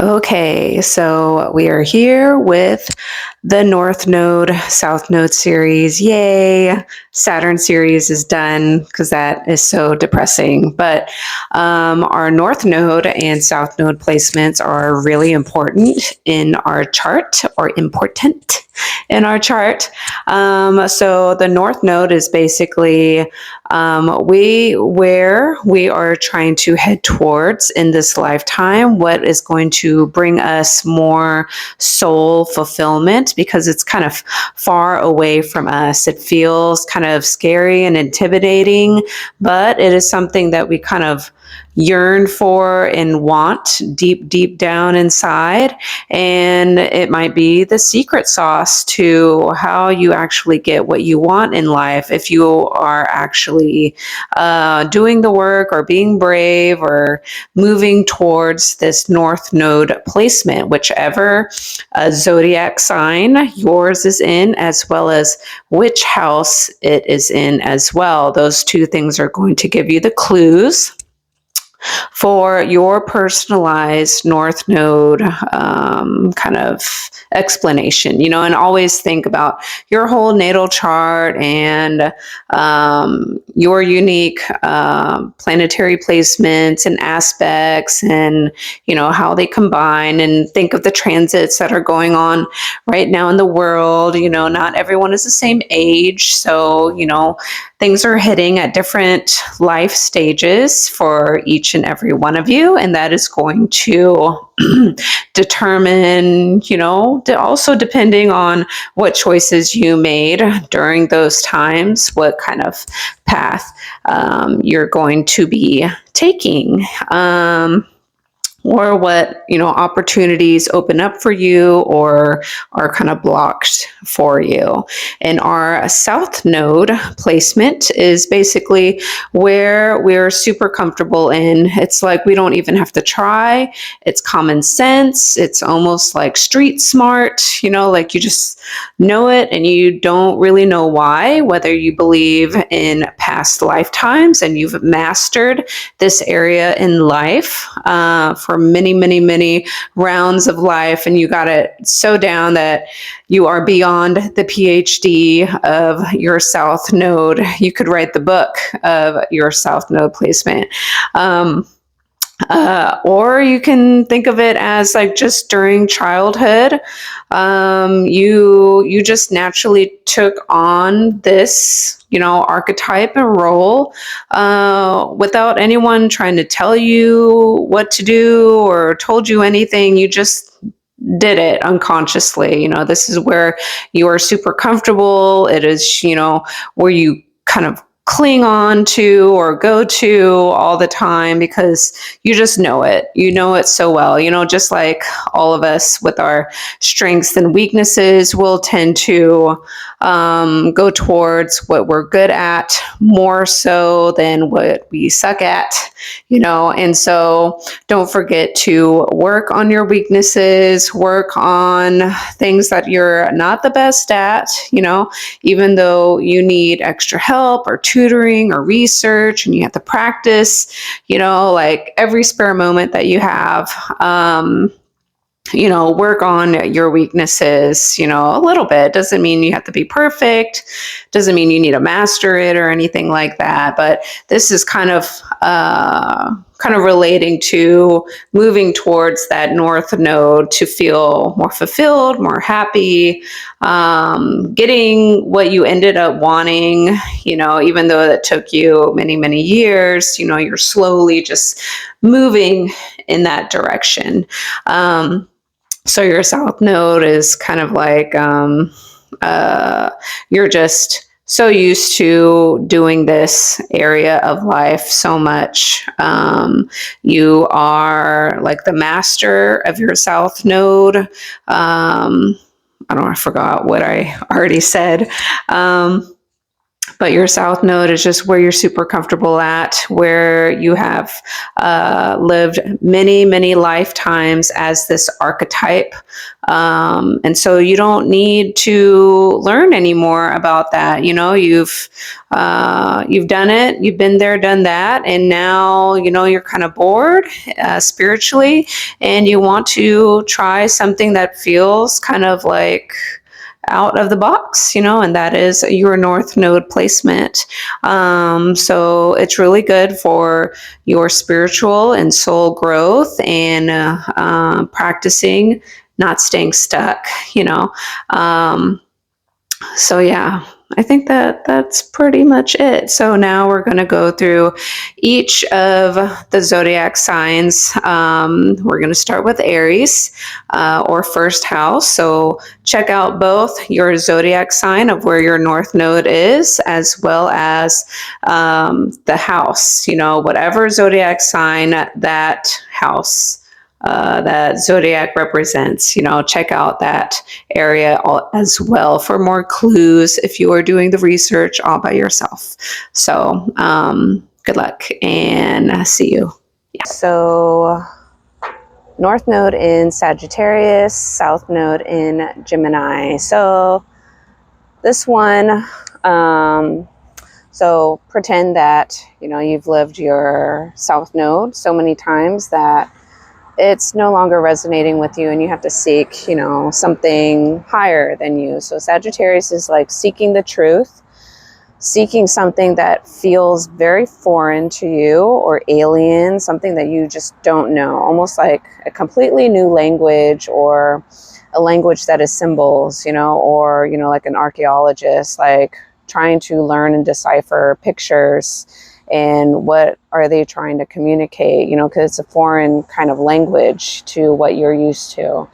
Okay, so we are here with the North Node, South Node series. Yay! Saturn series is done because that is so depressing. But our North Node and South Node placements are really important in our chart, or important in our chart. So the North Node is basically where we are trying to head towards in this lifetime, what is going to bring us more soul fulfillment, because it's kind of far away from us. It feels kind of scary and intimidating, but it is something that we kind of yearn for and want deep down inside. And it might be the secret sauce to how you actually get what you want in life, if you are actually doing the work or being brave or moving towards this North Node placement, whichever zodiac sign yours is in, as well as which house it is in as well. Those two things are going to give you the clues for your personalized North Node kind of explanation, and always think about your whole natal chart and your unique planetary placements and aspects, and how they combine, and think of the transits that are going on right now in the world. Not everyone is the same age, so things are hitting at different life stages for each and every one of you, and that is going to determine, also depending on what choices you made during those times, what kind of path you're going to be taking. Or what opportunities open up for you or are kind of blocked for you. And our South Node placement is basically where we're super comfortable in. It's like we don't even have to try. It's common sense. It's almost like street smart, like you just know it and you don't really know why, whether you believe in past lifetimes and you've mastered this area in life for many rounds of life, and you got it so down that you are beyond the PhD of your South Node. You could write the book of your South Node placement. Or you can think of it as like just during childhood, you just naturally took on this, archetype and role, without anyone trying to tell you what to do or told you anything. You just did it unconsciously. This is where you are super comfortable. It is, where you kind of cling on to or go to all the time because you just know it. You know it so well. Just like all of us with our strengths and weaknesses, will tend to go towards what we're good at more so than what we suck at, and so don't forget to work on your weaknesses, work on things that you're not the best at, even though you need extra help or tutoring or research and you have to practice, like every spare moment that you have, work on your weaknesses, a little bit. Doesn't mean you have to be perfect. Doesn't mean you need to master it or anything like that. But this is kind of relating to moving towards that North Node to feel more fulfilled, more happy, getting what you ended up wanting, even though that took you many years, you're slowly just moving in that direction. So your South Node is kind of like you're just so used to doing this area of life so much. You are like the master of your South Node. I forgot what I already said. But your south node is just where you're super comfortable at, where you have lived many, many lifetimes as this archetype. And so you don't need to learn anymore about that. You know, you've done it, you've been there, done that. And now, you know, you're kind of bored spiritually, and you want to try something that feels kind of like out of the box, you know, and that is your north node placement. So it's really good for your spiritual and soul growth, and practicing not staying stuck, you know. So yeah, I think that that's pretty much it. So now we're going to go through each of the zodiac signs. We're going to start with Aries, or first house. So check out both your zodiac sign of where your north node is, as well as the house, you know, whatever zodiac sign that house that zodiac represents. You know, check out that area as well for more clues if you are doing the research all by yourself. So good luck and see you. Yeah. So north node in Sagittarius, south node in Gemini. So this one, so pretend that, you know, you've lived your south node so many times that it's no longer resonating with you, and you have to seek, you know, something higher than you. So Sagittarius is like seeking the truth, seeking something that feels very foreign to you or alien, something that you just don't know, almost like a completely new language, or a language that is symbols, you know, or, you know, like an archaeologist, like trying to learn and decipher pictures and what are they trying to communicate, you know, because it's a foreign kind of language to what you're used to.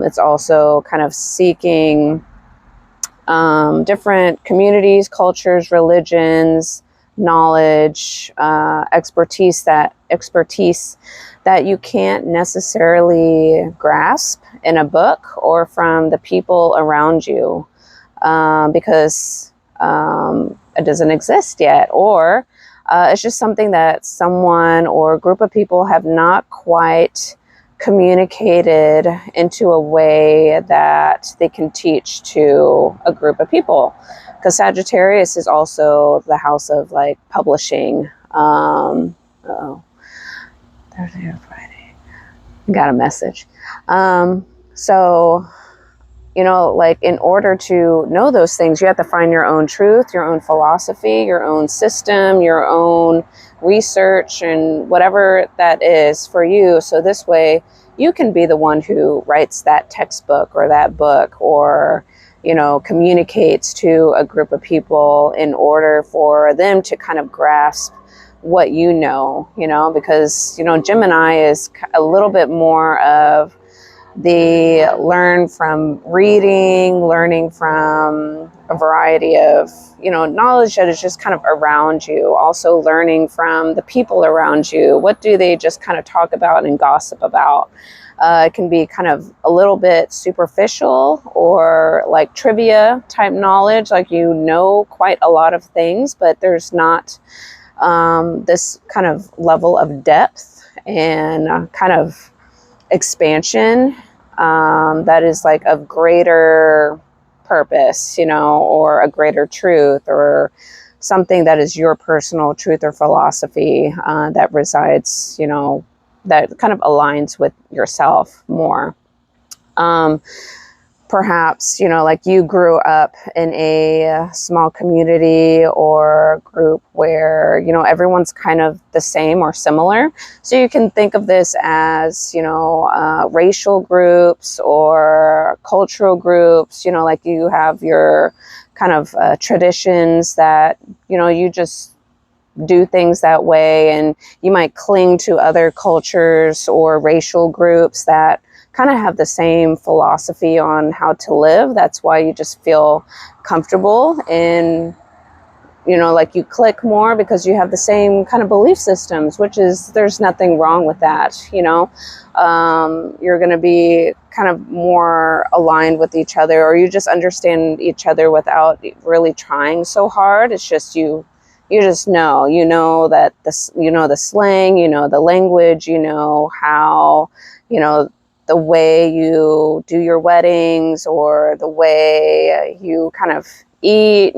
It's also kind of seeking different communities, cultures, religions, knowledge, expertise that you can't necessarily grasp in a book or from the people around you, because it doesn't exist yet, or it's just something that someone or a group of people have not quite communicated into a way that they can teach to a group of people. Because Sagittarius is also the house of like publishing. Thursday or Friday, I got a message. So, you know, like in order to know those things, you have to find your own truth, your own philosophy, your own system, your own research, and whatever that is for you. So this way you can be the one who writes that textbook or that book, or, you know, communicates to a group of people in order for them to kind of grasp what you know, because, you know, Gemini is a little bit more of they learn from reading, learning from a variety of, you know, knowledge that is just kind of around you. Also learning from the people around you. What do they just kind of talk about and gossip about? It can be kind of a little bit superficial, or like trivia type knowledge, like you know quite a lot of things, but there's not this kind of level of depth and kind of expansion that is like of greater purpose, you know, or a greater truth, or something that is your personal truth or philosophy that resides, you know, that kind of aligns with yourself more. Perhaps, you know, like you grew up in a small community or group where, you know, everyone's kind of the same or similar. So you can think of this as, you know, racial groups or cultural groups, you know, like you have your kind of traditions that, you know, you just do things that way, and you might cling to other cultures or racial groups that kind of have the same philosophy on how to live. That's why you just feel comfortable in, you know, like you click more because you have the same kind of belief systems, which is, there's nothing wrong with that, you know. You're going to be kind of more aligned with each other, or you just understand each other without really trying so hard. It's just you just know, that this, the slang, the language, how, the way you do your weddings, or the way you kind of eat,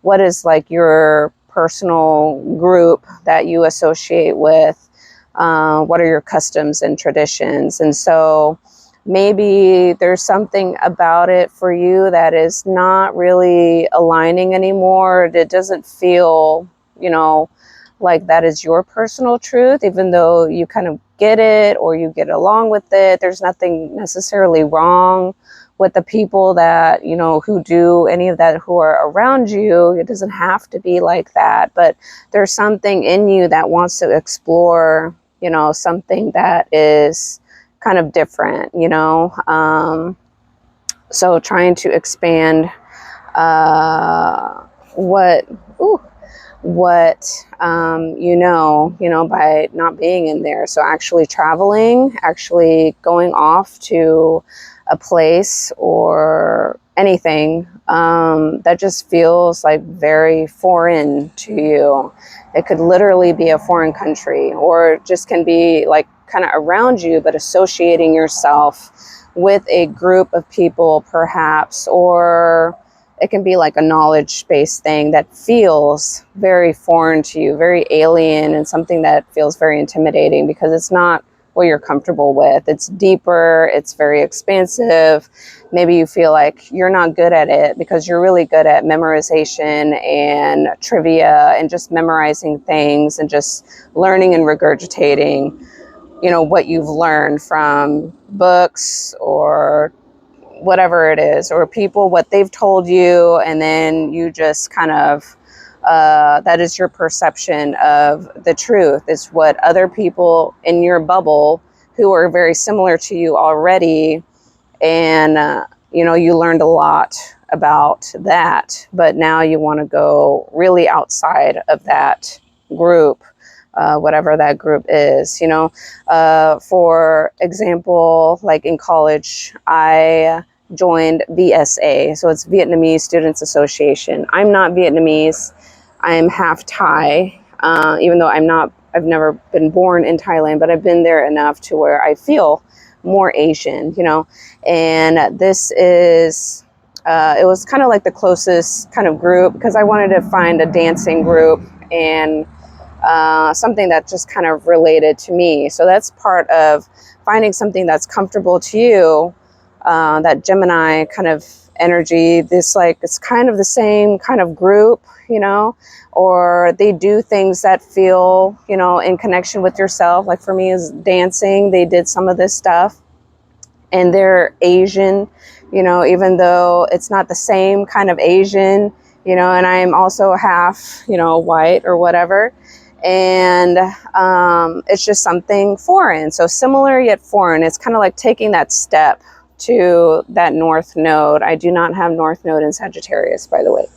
what is like your personal group that you associate with, what are your customs and traditions. And so maybe there's something about it for you that is not really aligning anymore. It doesn't feel, like that is your personal truth, even though you kind of get it, or you get along with it. There's nothing necessarily wrong with the people that, who do any of that, who are around you. It doesn't have to be like that, but there's something in you that wants to explore, something that is kind of different, so trying to expand what by not being in there. So actually traveling, actually going off to a place or anything that just feels like very foreign to you. It could literally be a foreign country, or just can be like kind of around you, but associating yourself with a group of people perhaps, or it can be like a knowledge-based thing that feels very foreign to you, very alien, and something that feels very intimidating because it's not what you're comfortable with. It's deeper, it's very expansive. Maybe you feel like you're not good at it because you're really good at memorization and trivia and just memorizing things and just learning and regurgitating, what you've learned from books or whatever it is, or people, what they've told you, and then you just kind of, that is your perception of the truth. It's what other people in your bubble who are very similar to you already, and, you learned a lot about that, but now you want to go really outside of that group, whatever that group is, for example, like in college, I joined VSA. So it's Vietnamese Students Association. I'm not Vietnamese. I'm half Thai, even though I've never been born in Thailand, but I've been there enough to where I feel more Asian, and this is, it was kind of like the closest kind of group because I wanted to find a dancing group and something that just kind of related to me. So that's part of finding something that's comfortable to you, that Gemini kind of energy. This, like, it's kind of the same kind of group, or they do things that feel, in connection with yourself. Like for me is dancing. They did some of this stuff, and they're Asian, even though it's not the same kind of Asian, and I'm also half, white or whatever. And it's just something foreign. So similar yet foreign. It's kind of like taking that step to that North Node. I do not have North Node in Sagittarius, by the way.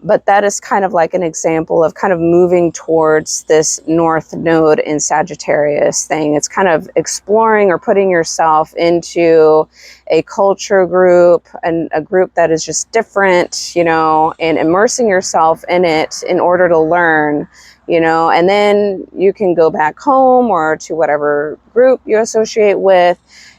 But that is kind of like an example of kind of moving towards this North Node in Sagittarius thing. It's kind of exploring or putting yourself into a culture group, and a group that is just different, and immersing yourself in it in order to learn, and then you can go back home or to whatever group you associate with,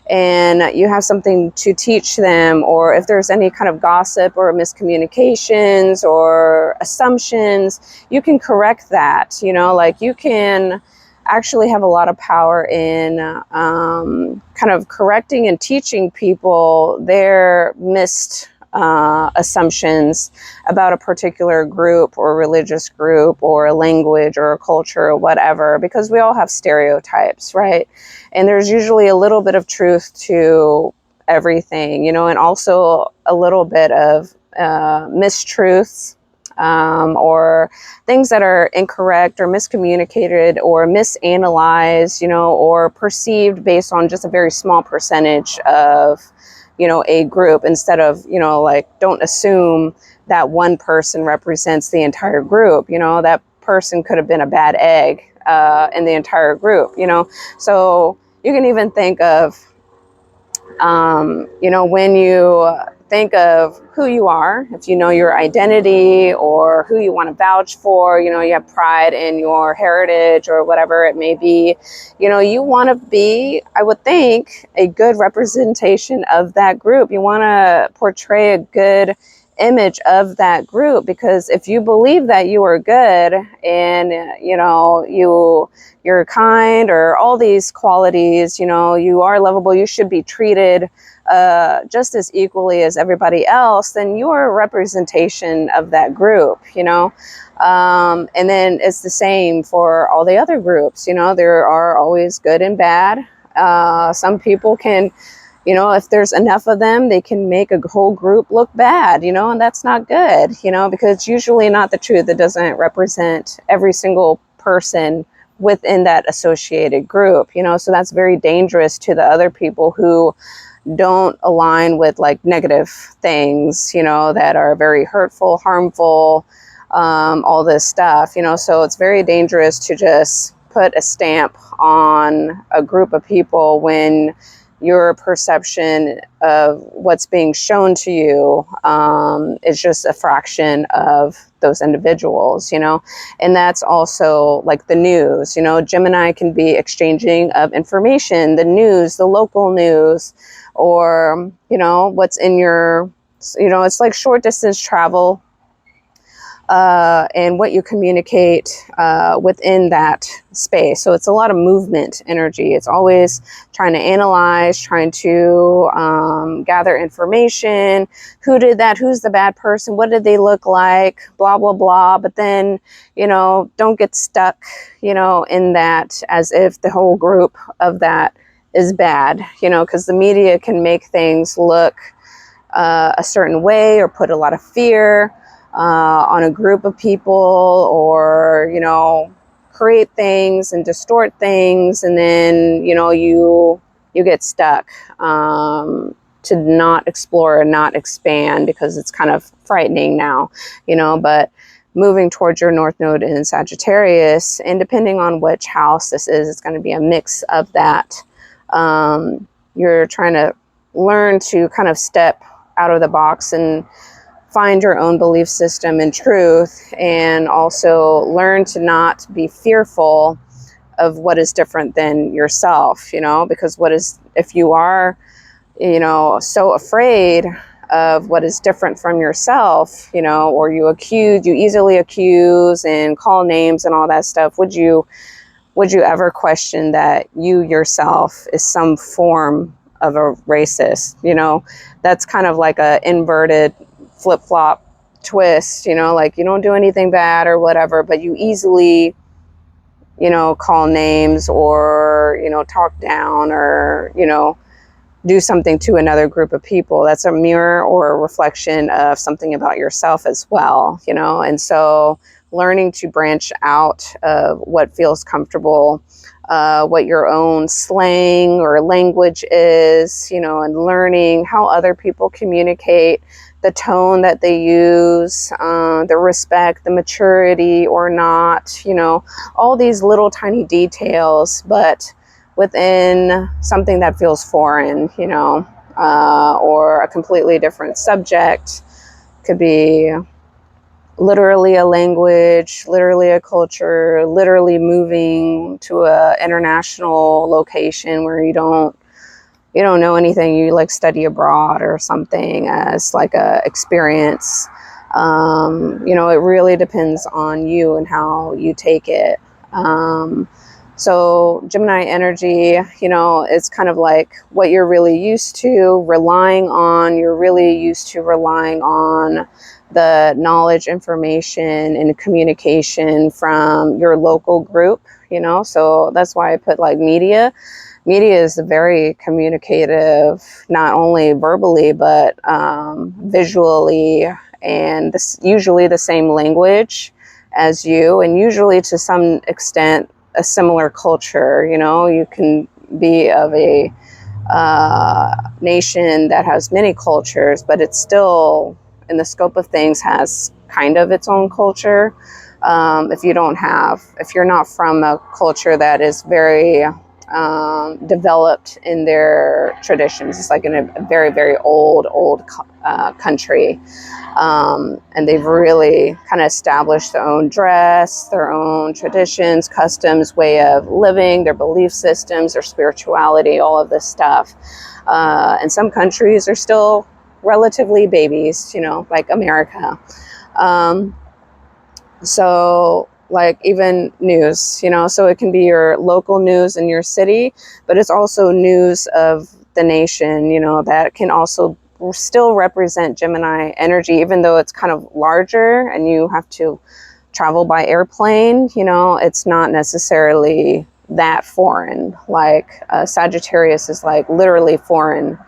and you have something to teach them, or if there's any kind of gossip or miscommunications or assumptions, you can correct that, like you can actually have a lot of power in kind of correcting and teaching people their missed assumptions about a particular group or religious group or a language or a culture or whatever, because we all have stereotypes, right? And there's usually a little bit of truth to everything, and also a little bit of mistruths, or things that are incorrect or miscommunicated or misanalyzed, or perceived based on just a very small percentage of, a group, instead of, like, don't assume that one person represents the entire group. That person could have been a bad egg in the entire group, so you can even think of, you know, when you think of who you are, if you know your identity or who you want to vouch for, you know, you have pride in your heritage or whatever it may be, you know, you want to be, I would think, a good representation of that group. You want to portray a good image of that group, because if you believe that you are good and, you know, you're kind, or all these qualities, you know, you are lovable, you should be treated just as equally as everybody else, then you are a representation of that group, you know. And then it's the same for all the other groups, you know, there are always good and bad. Some people can, you know, if there's enough of them, they can make a whole group look bad, you know, and that's not good, you know, because it's usually not the truth. It doesn't represent every single person within that associated group, you know, so that's very dangerous to the other people who don't align with like negative things, you know, that are very hurtful, harmful, all this stuff, you know, so it's very dangerous to just put a stamp on a group of people when your perception of what's being shown to you is just a fraction of those individuals, you know. And that's also like the news, you know, Gemini can be exchanging of information, the news, the local news, or, you know, what's in your, you know, it's like short distance travel, and what you communicate within that space. So it's a lot of movement energy. It's always trying to analyze, trying to gather information. Who did that? Who's the bad person? What did they look like? Blah, blah, blah. But then, you know, don't get stuck, you know, in that as if the whole group of that is bad, you know, because the media can make things look a certain way or put a lot of fear on a group of people, or, you know, create things and distort things, and then, you know, you get stuck to not explore and not expand, because it's kind of frightening now, you know. But moving towards your North Node in Sagittarius, and depending on which house this is, it's going to be a mix of that. You're trying to learn to kind of step out of the box and find your own belief system and truth, and also learn to not be fearful of what is different than yourself, you know, because if you are, you know, so afraid of what is different from yourself, you know, or you easily accuse and call names and all that stuff, would you ever question that you yourself is some form of a racist? You know, that's kind of like a inverted flip-flop twist, you know, like you don't do anything bad or whatever, but you easily, you know, call names, or, you know, talk down, or, you know, do something to another group of people. That's a mirror or a reflection of something about yourself as well, you know. And so learning to branch out of what feels comfortable, what your own slang or language is, you know, and learning how other people communicate, the tone that they use, the respect, the maturity or not, you know, all these little tiny details, but within something that feels foreign, you know, or a completely different subject. Could be literally a language, literally a culture, literally moving to a international location where you don't know anything, you like study abroad or something as like a experience. You know, it really depends on you and how you take it. So Gemini energy, you know, it's kind of like what you're really used to relying on. You're really used to relying on the knowledge, information, and communication from your local group, you know. So that's why I put like media. Media is very communicative, not only verbally, but visually, and this usually the same language as you, and usually to some extent a similar culture. You know, you can be of a nation that has many cultures, but it's still, in the scope of things, has kind of its own culture. If you're not from a culture that is very developed in their traditions. It's like in a very, very old country. And they've really kind of established their own dress, their own traditions, customs, way of living, their belief systems, their spirituality, all of this stuff. And some countries are still relatively babies, like America. So like even news, so it can be your local news in your city, but it's also news of the nation, that can also still represent Gemini energy, even though it's kind of larger and you have to travel by airplane, it's not necessarily that foreign. Like Sagittarius is like literally foreign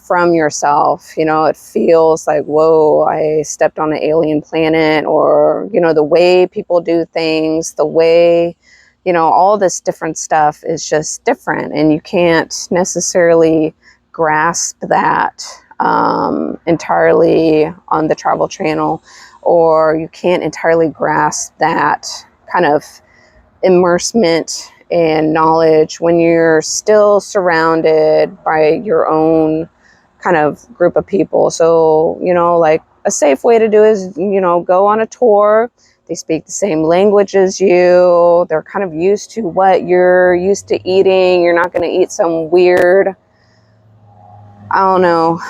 from yourself. It feels like, whoa, I stepped on an alien planet, or, the way people do things, the way, all this different stuff is just different. And you can't necessarily grasp that entirely on the travel channel, or you can't entirely grasp that kind of immersement and knowledge when you're still surrounded by your own kind of group of people. So, like a safe way to do is, go on a tour. They speak the same language as you. They're kind of used to what you're used to eating. You're not going to eat some weird, I don't know,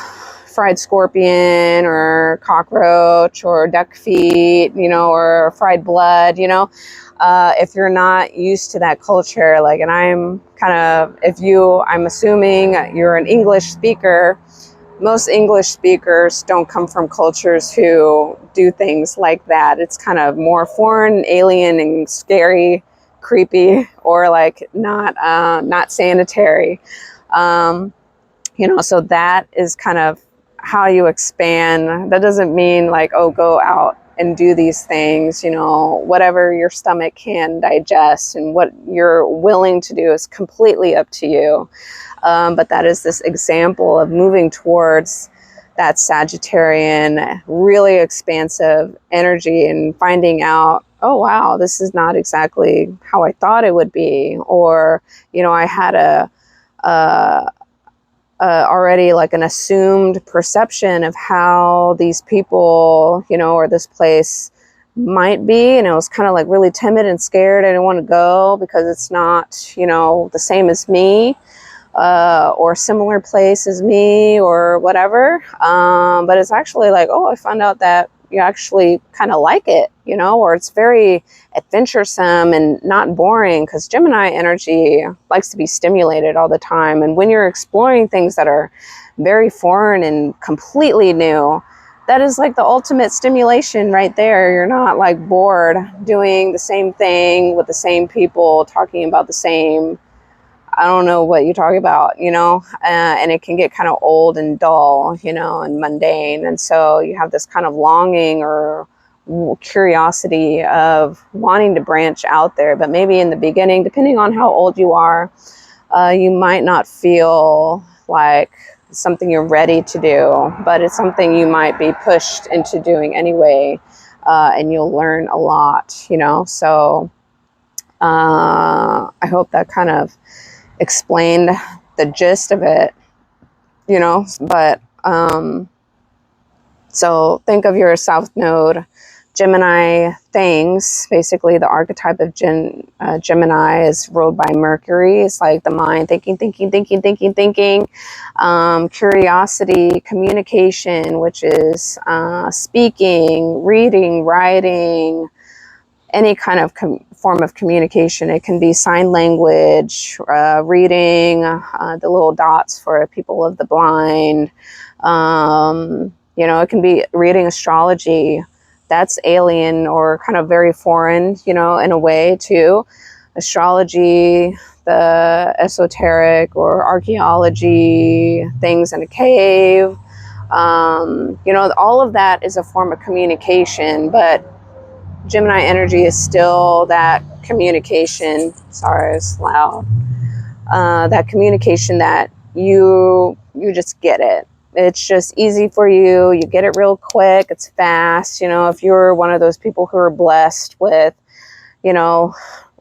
fried scorpion or cockroach or duck feet, or fried blood, if you're not used to that culture. Like, and I'm assuming you're an English speaker. Most English speakers don't come from cultures who do things like that. It's kind of more foreign, alien, and scary, creepy, or like not sanitary. So that is kind of how you expand. That doesn't mean like, oh, go out and do these things, whatever your stomach can digest and what you're willing to do is completely up to you. But that is this example of moving towards that Sagittarian, really expansive energy and finding out, oh, wow, this is not exactly how I thought it would be. Or, I had already like an assumed perception of how these people, or this place might be. And I was kind of like really timid and scared. I didn't want to go because it's not, the same as me, or similar place as me or whatever. But it's actually like, oh, I found out that you actually kind of like it, or it's very adventuresome and not boring, because Gemini energy likes to be stimulated all the time. And when you're exploring things that are very foreign and completely new, that is like the ultimate stimulation right there. You're not like bored doing the same thing with the same people, talking about the same, I don't know what you talk about, and it can get kind of old and dull, and mundane. And so you have this kind of longing or curiosity of wanting to branch out there. But maybe in the beginning, depending on how old you are, you might not feel like something you're ready to do, but it's something you might be pushed into doing anyway, and you'll learn a lot, So I hope that kind of explained the gist of it, but so think of your South Node Gemini things. Basically, the archetype of Gemini is ruled by Mercury. It's like the mind, thinking, curiosity, communication, which is speaking, reading, writing, any kind of form of communication. It can be sign language, reading, the little dots for people of the blind. It can be reading astrology. That's alien or kind of very foreign, in a way too. Astrology, the esoteric or archaeology, things in a cave. All of that is a form of communication, but Gemini energy is still that communication. Sorry, it's loud. That communication that you just get it. It's just easy for you. You get it real quick. It's fast. If you're one of those people who are blessed with,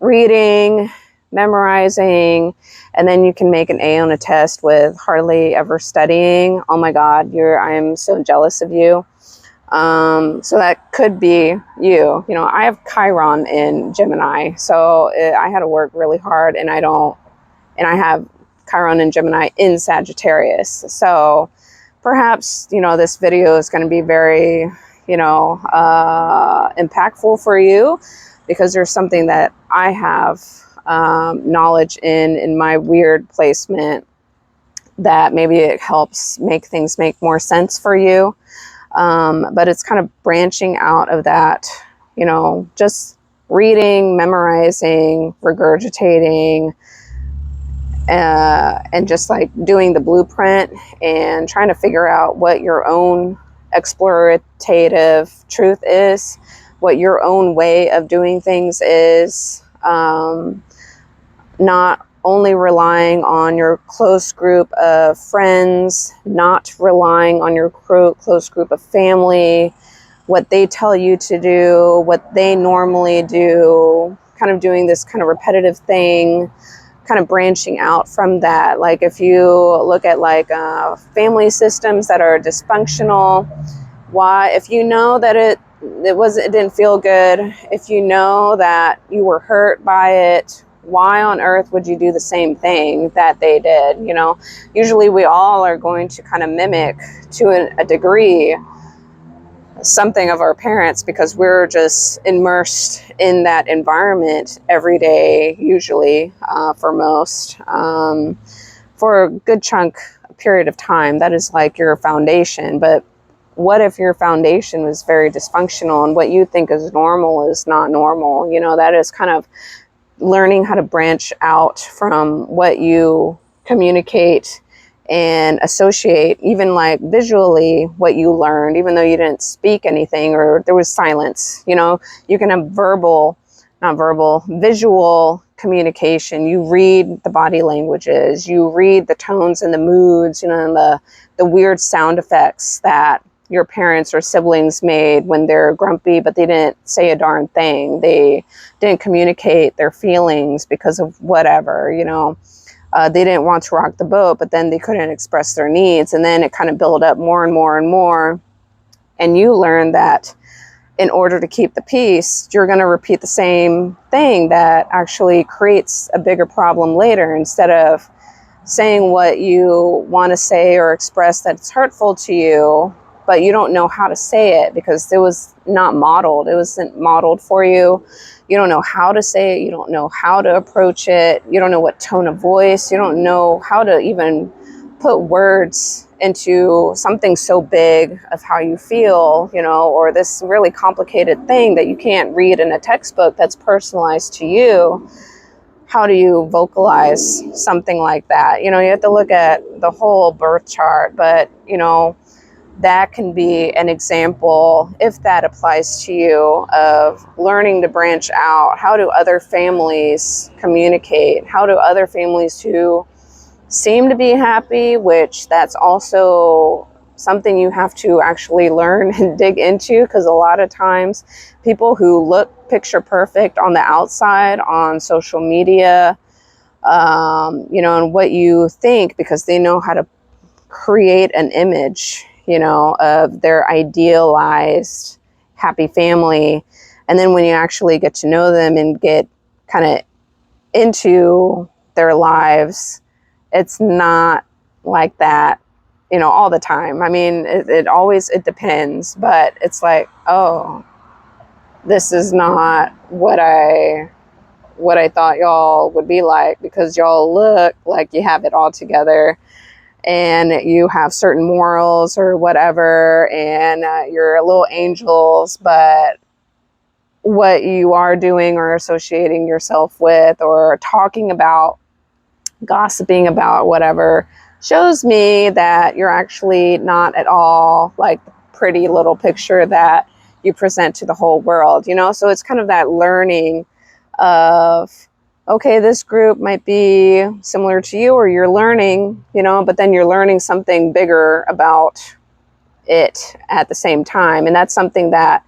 reading, memorizing, and then you can make an A on a test with hardly ever studying. Oh my God, I am so jealous of you. So that could be you. You know, I have Chiron in Gemini, so I had to work really hard, and I have Chiron and Gemini in Sagittarius. So perhaps, you know, this video is going to be very, you know, impactful for you, because there's something that I have knowledge in my weird placement that maybe it helps make things make more sense for you. But it's kind of branching out of that, you know, just reading, memorizing, regurgitating, and just like doing the blueprint and trying to figure out what your own explorative truth is, what your own way of doing things is. Not only relying on your close group of friends, not relying on your close group of family, what they tell you to do, what they normally do, kind of doing this kind of repetitive thing, kind of branching out from that. Like if you look at like family systems that are dysfunctional, if you know that it didn't feel good, if you know that you were hurt by it, why on earth would you do the same thing that they did? You know, usually we all are going to kind of mimic to a degree something of our parents, because we're just immersed in that environment every day, usually for most, for a good chunk period of time. That is like your foundation. But what if your foundation was very dysfunctional and what you think is normal is not normal? You know, that is kind of learning how to branch out from what you communicate and associate, even like visually, what you learned, even though you didn't speak anything or there was silence. You know, you can have visual communication. You read the body languages, you read the tones and the moods, you know, and the weird sound effects that your parents or siblings made when they're grumpy, but they didn't say a darn thing. They didn't communicate their feelings because of whatever, you know. They didn't want to rock the boat, but then they couldn't express their needs. And then it kind of built up more and more and more. And you learn that in order to keep the peace, you're going to repeat the same thing that actually creates a bigger problem later, instead of saying what you want to say or express that's hurtful to you, but you don't know how to say it because it was not modeled. It wasn't modeled for you. You don't know how to say it. You don't know how to approach it. You don't know what tone of voice. You don't know how to even put words into something so big of how you feel, you know, or this really complicated thing that you can't read in a textbook that's personalized to you. How do you vocalize something like that? You know, you have to look at the whole birth chart, but, you know, that can be an example, if that applies to you, of learning to branch out. How do other families communicate? How do other families who seem to be happy, which that's also something you have to actually learn and dig into, because a lot of times people who look picture perfect on the outside on social media, you know, and what you think, because they know how to create an image, you know, of their idealized happy family. And then when you actually get to know them and get kind of into their lives, it's not like that, you know, all the time. I mean, it depends, but it's like, oh, this is not what I thought y'all would be like, because y'all look like you have it all together and you have certain morals or whatever, and you're little angels, but what you are doing or associating yourself with or talking about, gossiping about, whatever, shows me that you're actually not at all like the pretty little picture that you present to the whole world, you know? So it's kind of that learning of, okay, this group might be similar to you, or you're learning, you know, but then you're learning something bigger about it at the same time. And that's something that,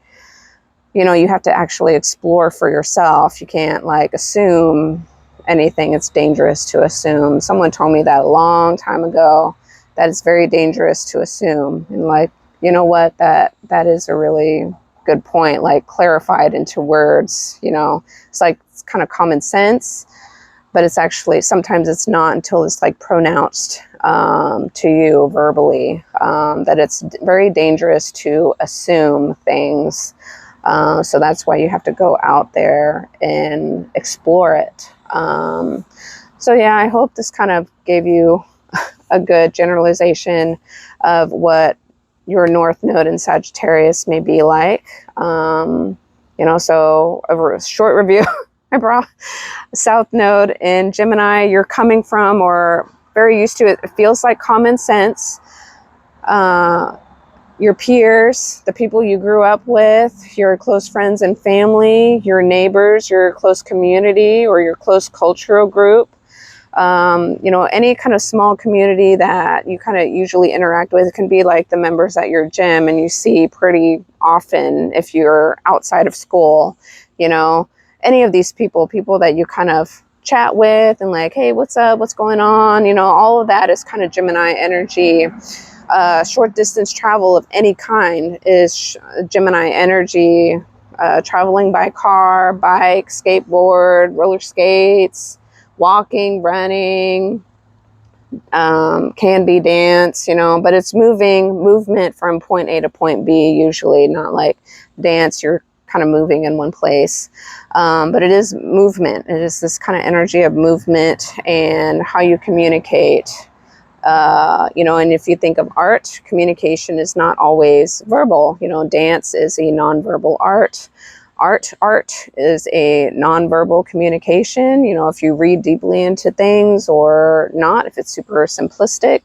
you know, you have to actually explore for yourself. You can't like assume anything, it's dangerous to assume. Someone told me that a long time ago, that it's very dangerous to assume. And like, you know what, that is a really good point, like clarified into words. You know, it's like, it's kind of common sense, but it's actually, sometimes it's not until it's like pronounced to you verbally, that it's very dangerous to assume things. So that's why you have to go out there and explore it. So yeah, I hope this kind of gave you a good generalization of what your North Node in Sagittarius may be like. You know, so a short review, I brought South Node in Gemini. You're coming from, or very used to it. It feels like common sense. Your peers, the people you grew up with, your close friends and family, your neighbors, your close community, or your close cultural group. You know, any kind of small community that you kind of usually interact with. It can be like the members at your gym and you see pretty often if you're outside of school. You know, any of these people that you kind of chat with and like, hey, what's up? What's going on? You know, all of that is kind of Gemini energy. Short distance travel of any kind is Gemini energy. Traveling by car, bike, skateboard, roller skates, walking, running, can be dance, you know, but it's movement from point A to point B, usually, not like dance, you're kind of moving in one place. But it is movement. It is this kind of energy of movement and how you communicate. You know, and if you think of art, communication is not always verbal. You know, dance is a nonverbal art. Art is a nonverbal communication. You know, if you read deeply into things or not, if it's super simplistic,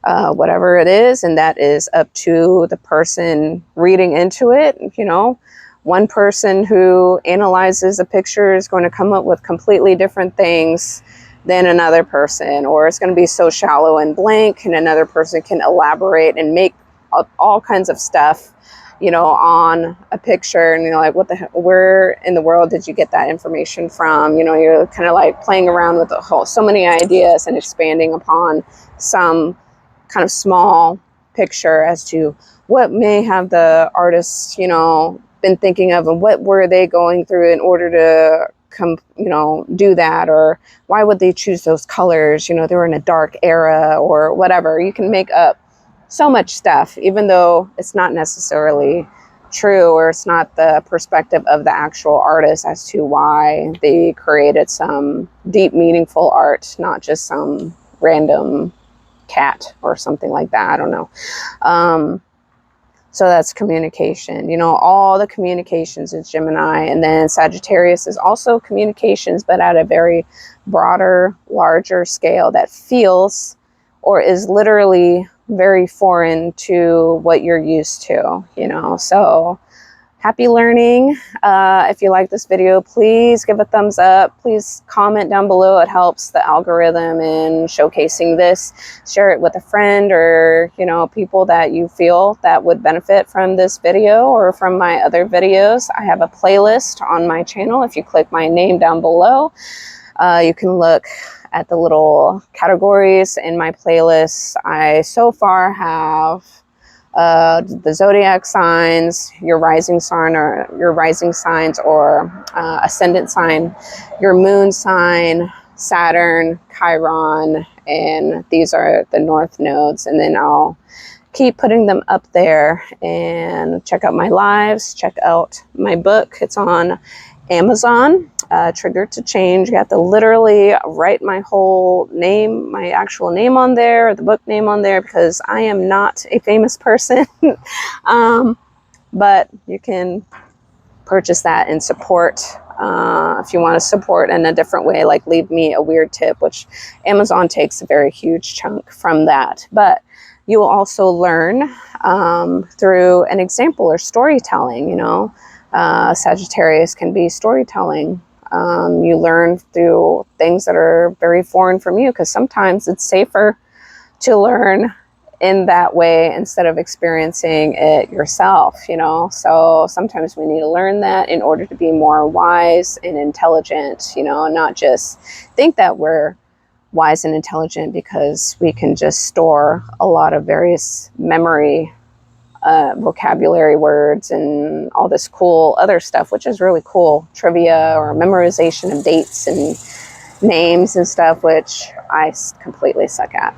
whatever it is, and that is up to the person reading into it. You know, one person who analyzes a picture is going to come up with completely different things than another person, or it's going to be so shallow and blank, and another person can elaborate and make all kinds of stuff, you know, on a picture, and you're like, what the hell, where in the world did you get that information from? You know, you're kind of like playing around with so many ideas and expanding upon some kind of small picture as to what may have the artist, you know, been thinking of, and what were they going through in order to you know, do that, or why would they choose those colors? You know, they were in a dark era or whatever. You can make up so much stuff, even though it's not necessarily true, or it's not the perspective of the actual artist as to why they created some deep, meaningful art, not just some random cat or something like that. I don't know. So that's communication, you know, all the communications is Gemini. And then Sagittarius is also communications, but at a very broader, larger scale that feels or is literally very foreign to what you're used to, you know. So happy learning. If you like this video, please give a thumbs up. Please comment down below. It helps the algorithm in showcasing this. Share it with a friend, or, you know, people that you feel that would benefit from this video or from my other videos. I have a playlist on my channel. If you click my name down below, you can look at the little categories in my playlist. I so far have the zodiac signs, your rising sign, or your rising signs, or ascendant sign, your moon sign, Saturn, Chiron, and these are the north nodes. And then I'll keep putting them up there. And check out my lives, check out my book. It's on Amazon. Trigger to Change. You have to literally write my whole name, my actual name on there, the book name on there, because I am not a famous person. But you can purchase that and support. If you want to support in a different way, like leave me a weird tip, which Amazon takes a very huge chunk from that. But you will also learn through an example or storytelling. You know, Sagittarius can be storytelling. You learn through things that are very foreign from you, because sometimes it's safer to learn in that way instead of experiencing it yourself, you know? So sometimes we need to learn that in order to be more wise and intelligent, you know, and not just think that we're wise and intelligent because we can just store a lot of various memory, vocabulary words and all this cool other stuff, which is really cool, trivia or memorization of dates and names and stuff, which I completely suck at,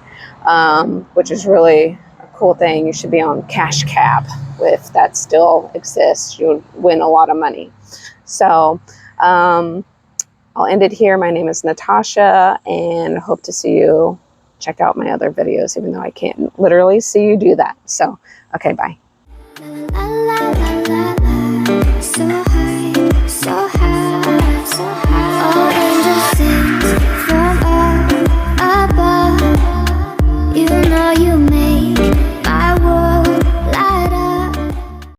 which is really a cool thing. You should be on Cash Cab if that still exists. You'll win a lot of money. So I'll end it here. My name is Natasha, and hope to see you. Check out my other videos, even though I can't literally see you do that. So, okay, bye.